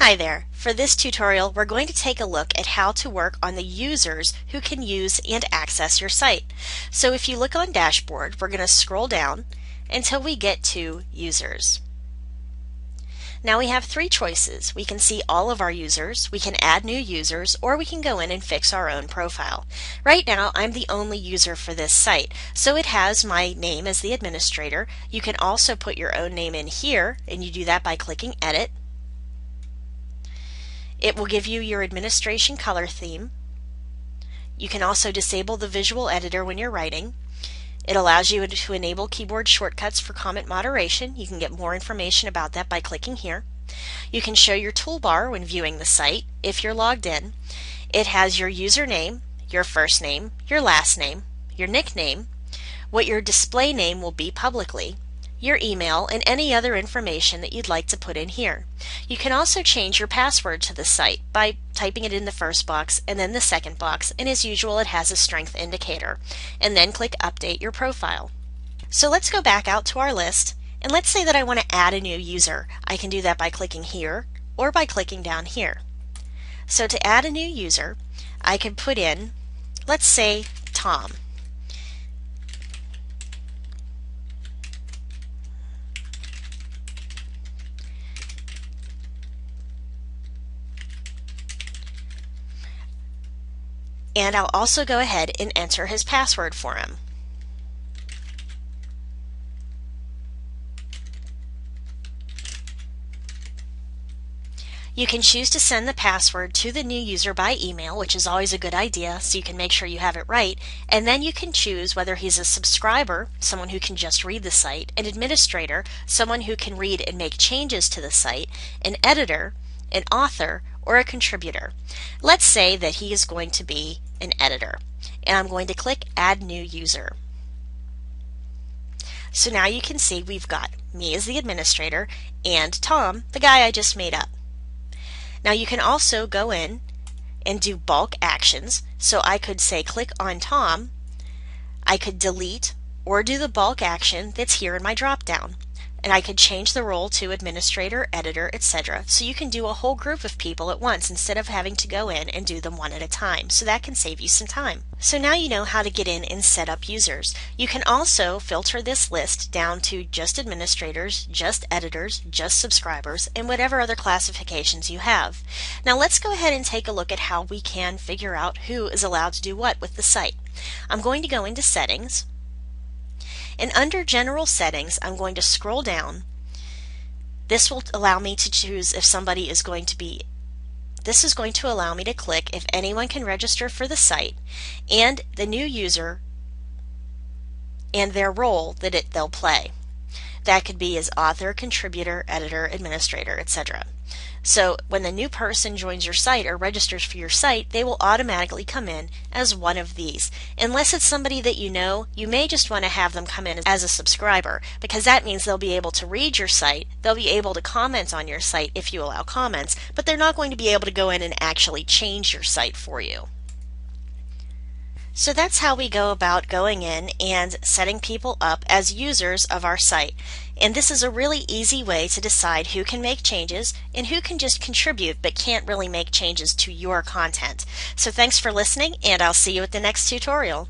Hi there. For this tutorial, we're going to take a look at how to work on the users who can use and access your site. So if you look on Dashboard, we're going to scroll down until we get to Users. Now we have three choices. We can see all of our users, we can add new users, or we can go in and fix our own profile. Right now, I'm the only user for this site, so it has my name as the administrator. You can also put your own name in here, and you do that by clicking Edit. It will give you your administration color theme. You can also disable the visual editor when you're writing. It allows you to enable keyboard shortcuts for comment moderation. You can get more information about that by clicking here. You can show your toolbar when viewing the site if you're logged in. It has your username, your first name, your last name, your nickname, what your display name will be publicly, your email, and any other information that you'd like to put in here. You can also change your password to the site by typing it in the first box and then the second box, and as usual it has a strength indicator. And then click Update Your Profile. So let's go back out to our list, and let's say that I want to add a new user. I can do that by clicking here or by clicking down here. So to add a new user, I could put in, let's say, Tom. And I'll also go ahead and enter his password for him. You can choose to send the password to the new user by email, which is always a good idea, so you can make sure you have it right, and then you can choose whether he's a subscriber, someone who can just read the site, an administrator, someone who can read and make changes to the site, an editor, an author, or a contributor. Let's say that he is going to be an editor, and I'm going to click Add New User. So now you can see we've got me as the administrator and Tom, the guy I just made up. Now you can also go in and do bulk actions. So I could say click on Tom, I could delete or do the bulk action that's here in my drop down. And I could change the role to administrator, editor, etc. So you can do a whole group of people at once instead of having to go in and do them one at a time. So that can save you some time. So now you know how to get in and set up users. You can also filter this list down to just administrators, just editors, just subscribers, and whatever other classifications you have. Now let's go ahead and take a look at how we can figure out who is allowed to do what with the site. I'm going to go into Settings. And under General Settings, I'm going to scroll down. This will allow me to choose if somebody is going to be, this is going to allow me to click if anyone can register for the site and the new user and their role that they'll play. That could be as author, contributor, editor, administrator, etc. So when the new person joins your site or registers for your site, they will automatically come in as one of these. Unless it's somebody that you know, you may just want to have them come in as a subscriber, because that means they'll be able to read your site, they'll be able to comment on your site if you allow comments, but they're not going to be able to go in and actually change your site for you. So that's how we go about going in and setting people up as users of our site. And this is a really easy way to decide who can make changes and who can just contribute but can't really make changes to your content. So thanks for listening, and I'll see you at the next tutorial.